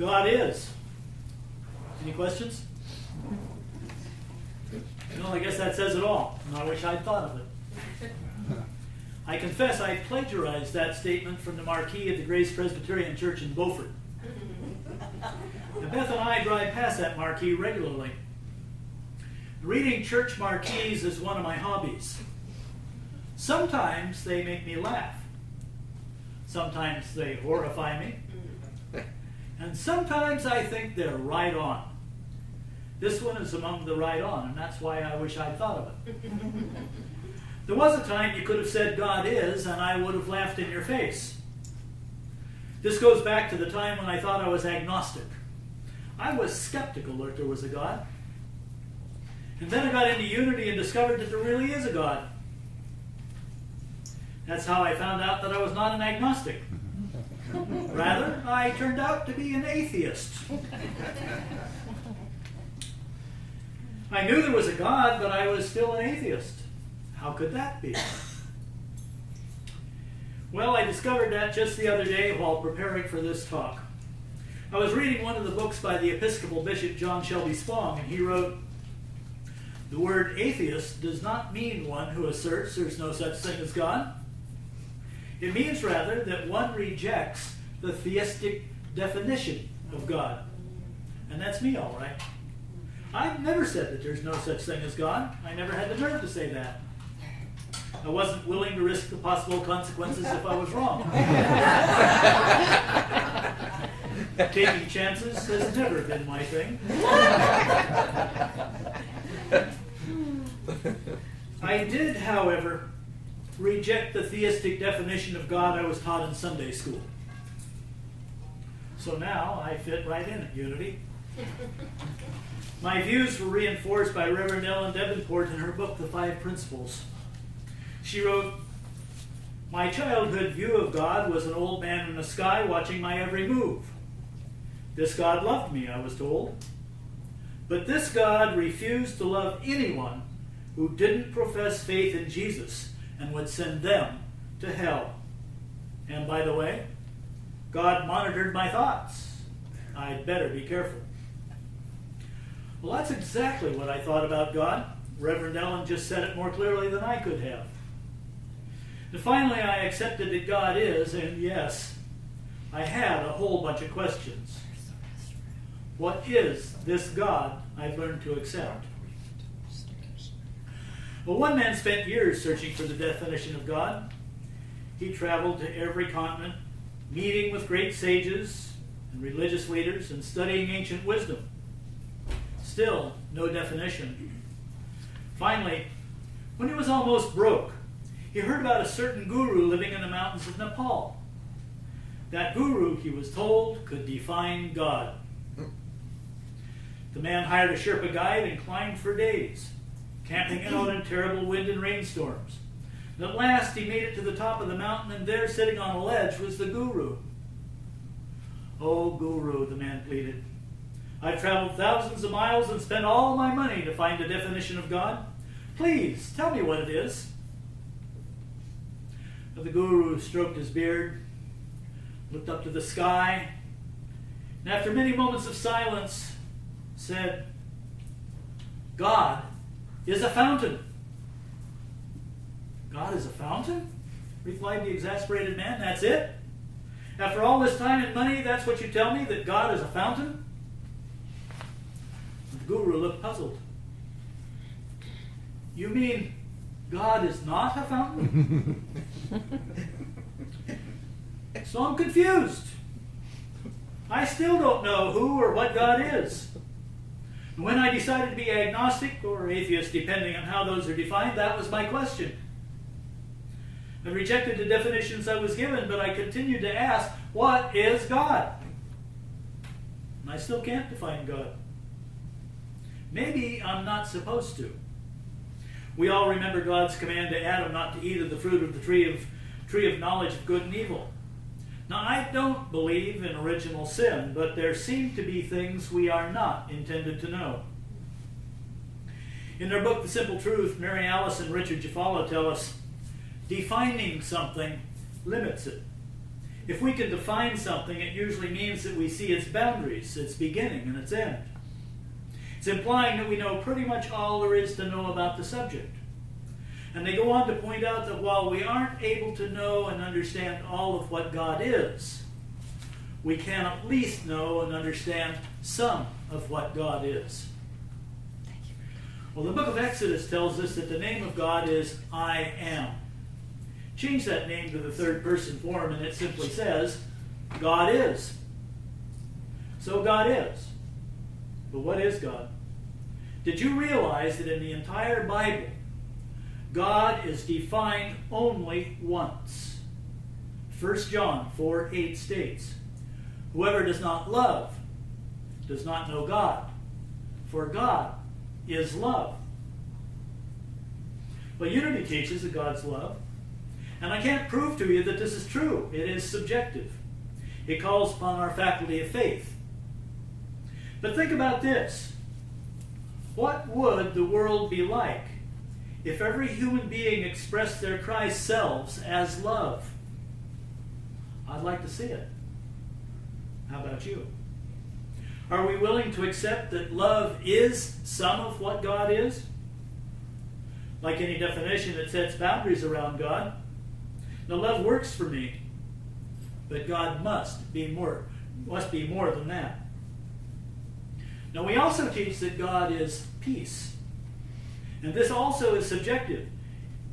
God is. Any questions? Well, I guess that says it all, and I wish I'd thought of it. I confess I plagiarized that statement from the marquee at the Grace Presbyterian Church in Beaufort. Now, Beth and I drive past that marquee regularly. Reading church marquees is one of my hobbies. Sometimes they make me laugh. Sometimes they horrify me. And sometimes I think they're right on. This one is among the right on, and that's why I wish I'd thought of it. There was a time you could have said God is, and I would have laughed in your face. This goes back to the time when I thought I was agnostic. I was skeptical that there was a God. And then I got into Unity and discovered that there really is a God. That's how I found out that I was not an agnostic. Rather, I turned out to be an atheist. I knew there was a God, but I was still an atheist. How could that be? Well, I discovered that just the other day while preparing for this talk. I was reading one of the books by the Episcopal Bishop John Shelby Spong, and he wrote, "The word atheist does not mean one who asserts there's no such thing as God. It means rather that one rejects the theistic definition of God." And that's me, all right. I've never said that there's no such thing as God. I never had the nerve to say that. I wasn't willing to risk the possible consequences if I was wrong. Taking chances has never been my thing. I did, however, reject the theistic definition of God I was taught in Sunday school. So now I fit right in at Unity. My views were reinforced by Reverend Ellen Davenport in her book, The Five Principles. She wrote, "My childhood view of God was an old man in the sky watching my every move. This God loved me, I was told. But this God refused to love anyone who didn't profess faith in Jesus and would send them to hell. And by the way, God monitored my thoughts. I'd better be careful." Well, that's exactly what I thought about God. Reverend Ellen just said it more clearly than I could have. And finally, I accepted that God is, and yes, I had a whole bunch of questions. What is this God I've learned to accept? Well, one man spent years searching for the definition of God. He traveled to every continent, meeting with great sages and religious leaders and studying ancient wisdom. Still, no definition. Finally, when he was almost broke, he heard about a certain guru living in the mountains of Nepal. That guru, he was told, could define God. The man hired a Sherpa guide and climbed for days, camping out in terrible wind and rainstorms. And at last he made it to the top of the mountain, and there, sitting on a ledge, was the guru. "Oh, guru," the man pleaded, "I've traveled thousands of miles and spent all my money to find a definition of God. Please, tell me what it is." But the guru stroked his beard, looked up to the sky, and after many moments of silence, said, "God is a fountain." "God is a fountain?" replied the exasperated man. "That's it? After all this time and money, that's what you tell me, that God is a fountain?" The guru looked puzzled. "You mean God is not a fountain?" "So I'm confused. I still don't know who or what God is. And when I decided to be agnostic or atheist, depending on how those are defined, that was my question. I rejected the definitions I was given, but I continued to ask, what is God? And I still can't define God. Maybe I'm not supposed to. We all remember God's command to Adam not to eat of the fruit of the tree of knowledge of good and evil. Now, I don't believe in original sin, but there seem to be things we are not intended to know. In their book, The Simple Truth, Mary Alice and Richard Jafala tell us, defining something limits it. If we can define something, it usually means that we see its boundaries, its beginning and its end. It's implying that we know pretty much all there is to know about the subject. And they go on to point out that while we aren't able to know and understand all of what God is, we can at least know and understand some of what God is. Well, the book of Exodus tells us that the name of God is I Am. Change that name to the third person form and it simply says, God is. So God is. But what is God? Did you realize that in the entire Bible, God is defined only once? 1 John 4:8 states, whoever does not love does not know God, for God is love. Well, Unity teaches that God's love, and I can't prove to you that this is true. It is subjective. It calls upon our faculty of faith. But think about this. What would the world be like if every human being expressed their Christ selves as love? I'd like to see it. How about you? Are we willing to accept that love is some of what God is? Like any definition, it sets boundaries around God. Now, love works for me, but God must be more than that. Now, we also teach that God is peace. And this also is subjective.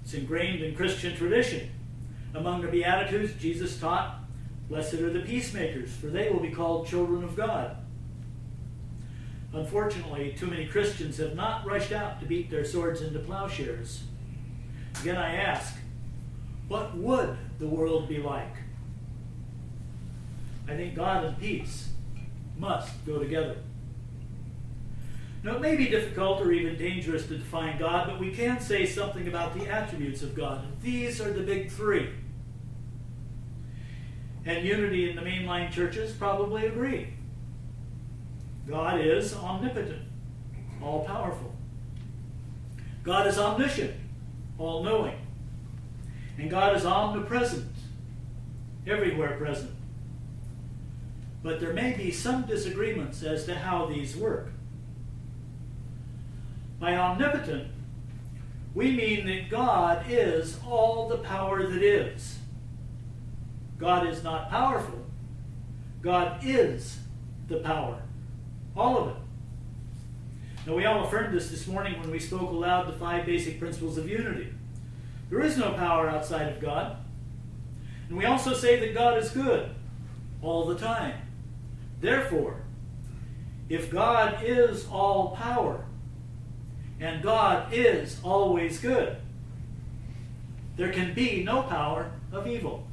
It's ingrained in Christian tradition. Among the Beatitudes, Jesus taught, blessed are the peacemakers, for they will be called children of God. Unfortunately, too many Christians have not rushed out to beat their swords into plowshares. Again, I ask, what would the world be like? I think God and peace must go together. Now, it may be difficult or even dangerous to define God, but we can say something about the attributes of God. And these are the big three. And Unity in the mainline churches probably agree. God is omnipotent, all-powerful. God is omniscient, all-knowing. And God is omnipresent, everywhere present. But there may be some disagreements as to how these work. By omnipotent, we mean that God is all the power that is. God is not powerful. God is the power. All of it. Now, we all affirmed this morning when we spoke aloud the 5 basic principles of unity. There is no power outside of God. And we also say that God is good all the time. Therefore, if God is all power, and God is always good, there can be no power of evil.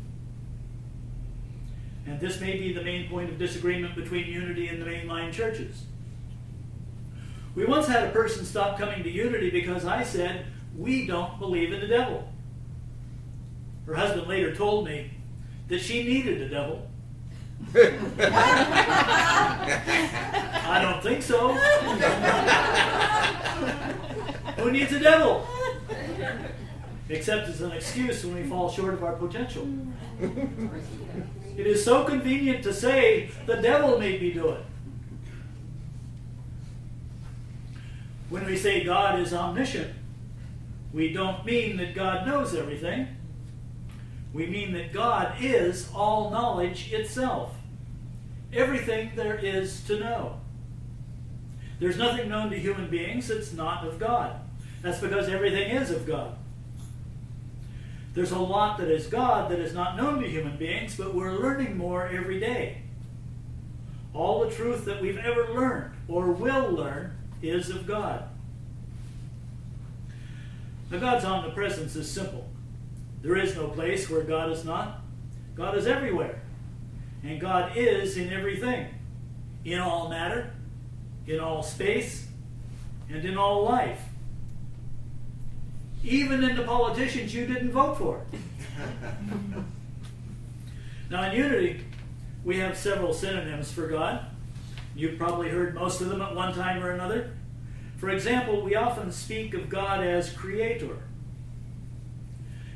And this may be the main point of disagreement between Unity and the mainline churches. We once had a person stop coming to Unity because I said, we don't believe in the devil. Her husband later told me that she needed a devil. I don't think so. Who needs a devil? Except as an excuse when we fall short of our potential. It is so convenient to say, the devil made me do it. When we say God is omniscient, we don't mean that God knows everything. We mean that God is all knowledge itself. Everything there is to know. There's nothing known to human beings that's not of God. That's because everything is of God. There's a lot that is God that is not known to human beings, but we're learning more every day. All the truth that we've ever learned or will learn is of God. Now, God's omnipresence is simple. There is no place where God is not. God is everywhere. And God is in everything. In all matter, in all space, and in all life. Even in the politicians you didn't vote for. Now, in Unity, we have several synonyms for God. You've probably heard most of them at one time or another. For example, we often speak of God as creator.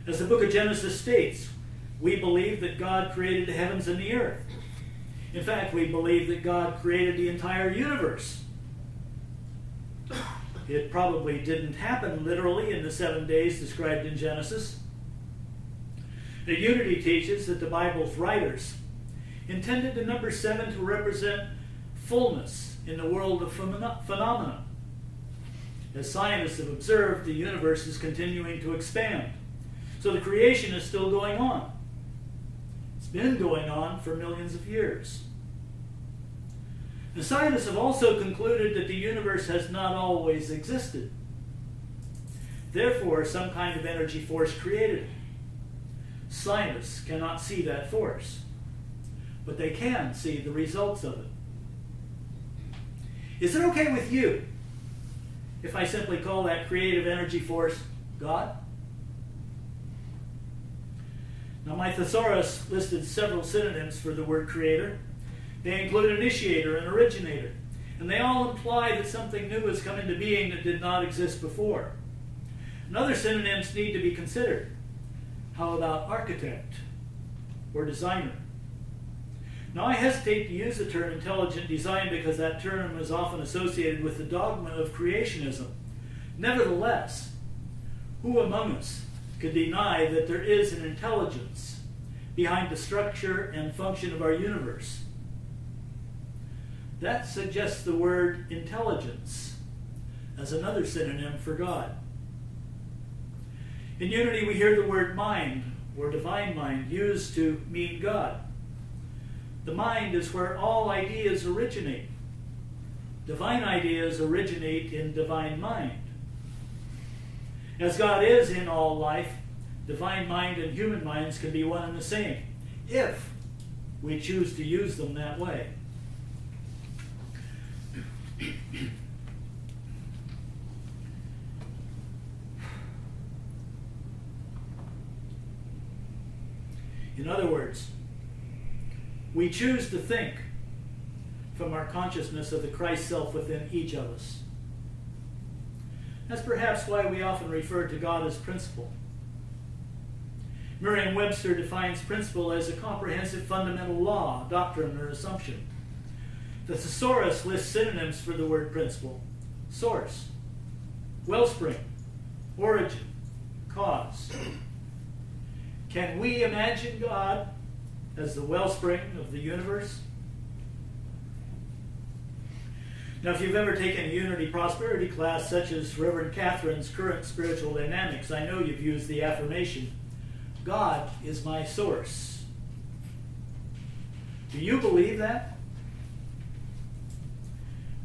As the book of Genesis states, we believe that God created the heavens and the earth. In fact, we believe that God created the entire universe. It probably didn't happen literally in the 7 days described in Genesis. The Unity teaches that the Bible's writers intended the number 7 to represent fullness in the world of phenomena. As scientists have observed, the universe is continuing to expand. So the creation is still going on. It's been going on for millions of years. The scientists have also concluded that the universe has not always existed. Therefore, some kind of energy force created it. Scientists cannot see that force, but they can see the results of it. Is it okay with you if I simply call that creative energy force God? Now, my thesaurus listed several synonyms for the word creator. They include initiator and originator, and they all imply that something new has come into being that did not exist before. And other synonyms need to be considered. How about architect or designer? Now, I hesitate to use the term intelligent design because that term is often associated with the dogma of creationism. Nevertheless, who among us could deny that there is an intelligence behind the structure and function of our universe? That suggests the word intelligence as another synonym for God. In Unity, we hear the word mind, or divine mind, used to mean God. The mind is where all ideas originate. Divine ideas originate in divine mind. As God is in all life, divine mind and human minds can be one and the same, if we choose to use them that way. In other words, we choose to think from our consciousness of the Christ self within each of us. That's perhaps why we often refer to God as principle. Merriam-Webster defines principle as a comprehensive fundamental law, doctrine, or assumption. The thesaurus lists synonyms for the word principle: source, wellspring, origin, cause. Can we imagine God as the wellspring of the universe? Now, if you've ever taken a Unity Prosperity class, such as Reverend Catherine's Current Spiritual Dynamics, I know you've used the affirmation, God is my source. Do you believe that?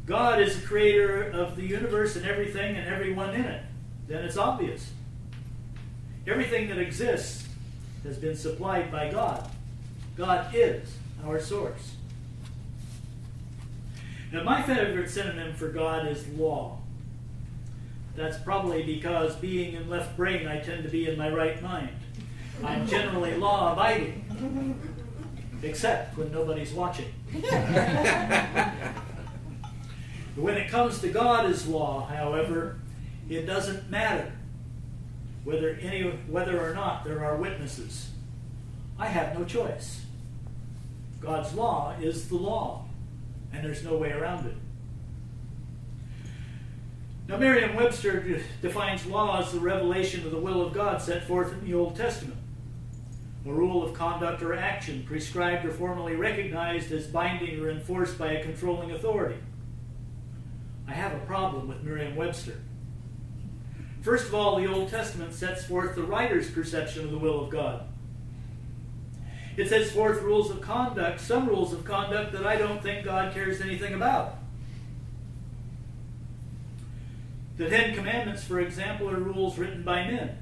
God is the creator of the universe and everything and everyone in it. Then it's obvious. Everything that exists has been supplied by God. God is our source. Now, my favorite synonym for God is law. That's probably because, being in left brain, I tend to be in my right mind. I'm generally law-abiding, except when nobody's watching. When it comes to God as law, however, it doesn't matter whether or not there are witnesses. I have no choice. God's law is the law, and there's no way around it. Now, Merriam-Webster defines law as the revelation of the will of God set forth in the Old Testament, a rule of conduct or action prescribed or formally recognized as binding or enforced by a controlling authority. I have a problem with Merriam-Webster. First of all, the Old Testament sets forth the writer's perception of the will of God. It sets forth rules of conduct, some rules of conduct that I don't think God cares anything about. The Ten Commandments, for example, are rules written by men.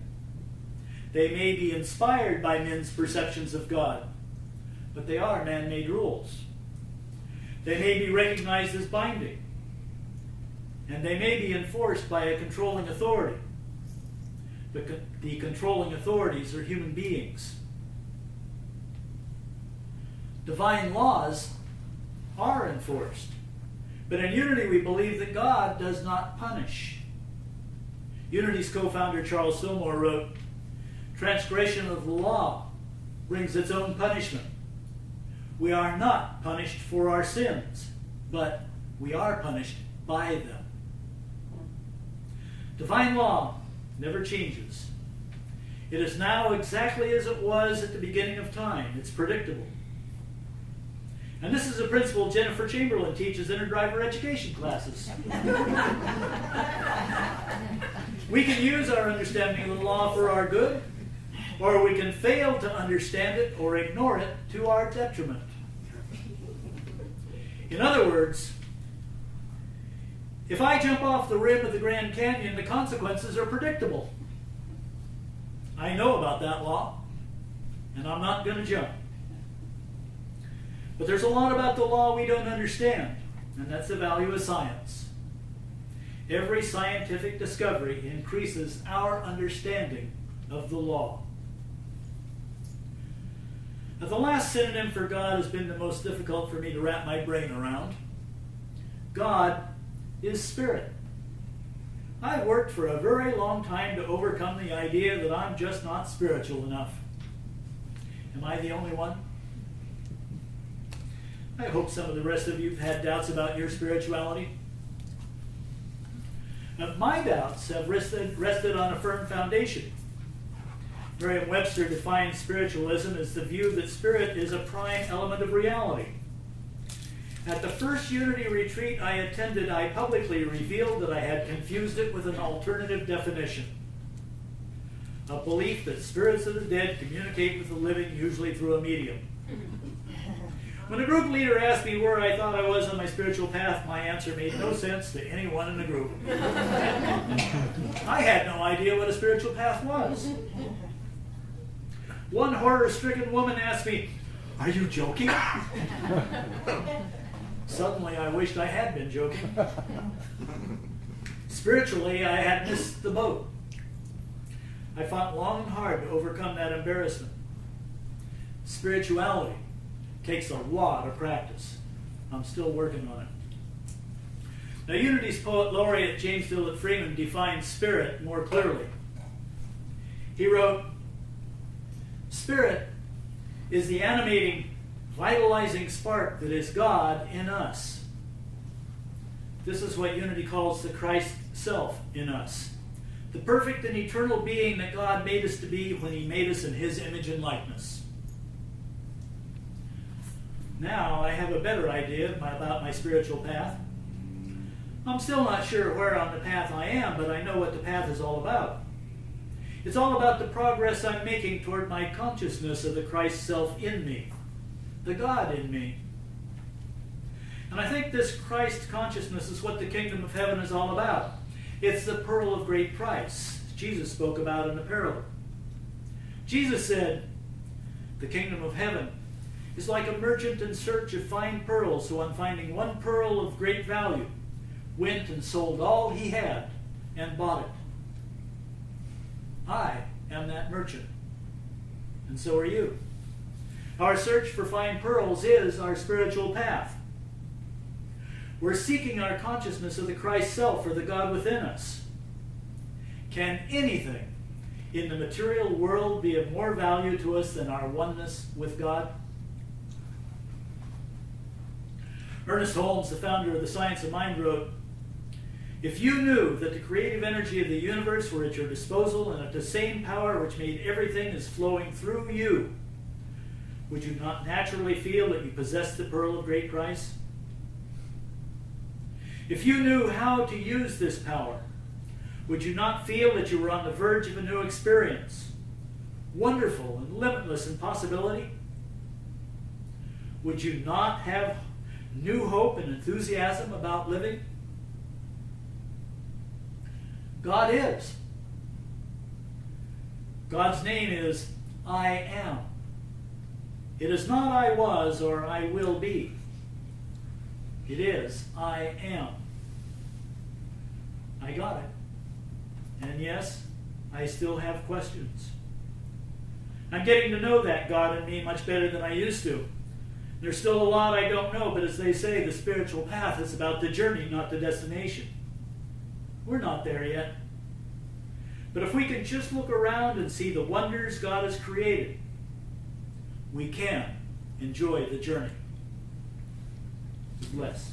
They may be inspired by men's perceptions of God, but they are man-made rules. They may be recognized as binding, and they may be enforced by a controlling authority. But the controlling authorities are human beings. Divine laws are enforced. But in Unity, we believe that God does not punish. Unity's co-founder, Charles Fillmore, wrote, "Transgression of the law brings its own punishment. We are not punished for our sins, but we are punished by them. Divine law never changes. It is now exactly as it was at the beginning of time. It's predictable. And this is a principle Jennifer Chamberlain teaches in her driver education classes. We can use our understanding of the law for our good, or we can fail to understand it or ignore it to our detriment. In other words, if I jump off the rim of the Grand Canyon, the consequences are predictable. I know about that law, and I'm not going to jump. But there's a lot about the law we don't understand, and that's the value of science. Every scientific discovery increases our understanding of the law. Now, the last synonym for God has been the most difficult for me to wrap my brain around. God is spirit. I've worked for a very long time to overcome the idea that I'm just not spiritual enough. Am I the only one? I hope some of the rest of you have had doubts about your spirituality. Now, my doubts have rested on a firm foundation. Merriam-Webster defines spiritualism as the view that spirit is a prime element of reality. At the first Unity retreat I attended, I publicly revealed that I had confused it with an alternative definition. A belief that spirits of the dead communicate with the living, usually through a medium. When a group leader asked me where I thought I was on my spiritual path, my answer made no sense to anyone in the group. I had no idea what a spiritual path was. One horror-stricken woman asked me, "Are you joking?" Suddenly, I wished I had been joking. Spiritually, I had missed the boat. I fought long and hard to overcome that embarrassment. Spirituality takes a lot of practice. I'm still working on it. Now, Unity's poet laureate James Dillard Freeman defines spirit more clearly. He wrote, "Spirit is the animating, vitalizing spark that is God in us." This is what Unity calls the Christ self in us, the perfect and eternal being that God made us to be when He made us in His image and likeness. Now I have a better idea about my spiritual path. I'm still not sure where on the path I am, but I know what the path is all about. It's all about the progress I'm making toward my consciousness of the Christ self in me, the God in me. And I think this Christ consciousness is what the kingdom of heaven is all about. It's the pearl of great price Jesus spoke about in the parable. Jesus said, "The kingdom of heaven is like a merchant in search of fine pearls, who on finding one pearl of great value, went and sold all he had and bought it." I am that merchant, and so are you. Our search for fine pearls is our spiritual path. We're seeking our consciousness of the Christ self, or the God within us. Can anything in the material world be of more value to us than our oneness with God? Ernest Holmes, the founder of the Science of Mind, wrote, "If you knew that the creative energy of the universe were at your disposal, and that the same power which made everything is flowing through you, would you not naturally feel that you possess the pearl of great price? If you knew how to use this power, would you not feel that you were on the verge of a new experience, wonderful and limitless in possibility? Would you not have new hope and enthusiasm about living?" God is. God's name is I am. It is not I was or I will be. It is I am. I got it. And yes, I still have questions. I'm getting to know that God in me much better than I used to. There's still a lot I don't know, but as they say, the spiritual path is about the journey, not the destination. We're not there yet. But if we can just look around and see the wonders God has created, we can enjoy the journey. Bless.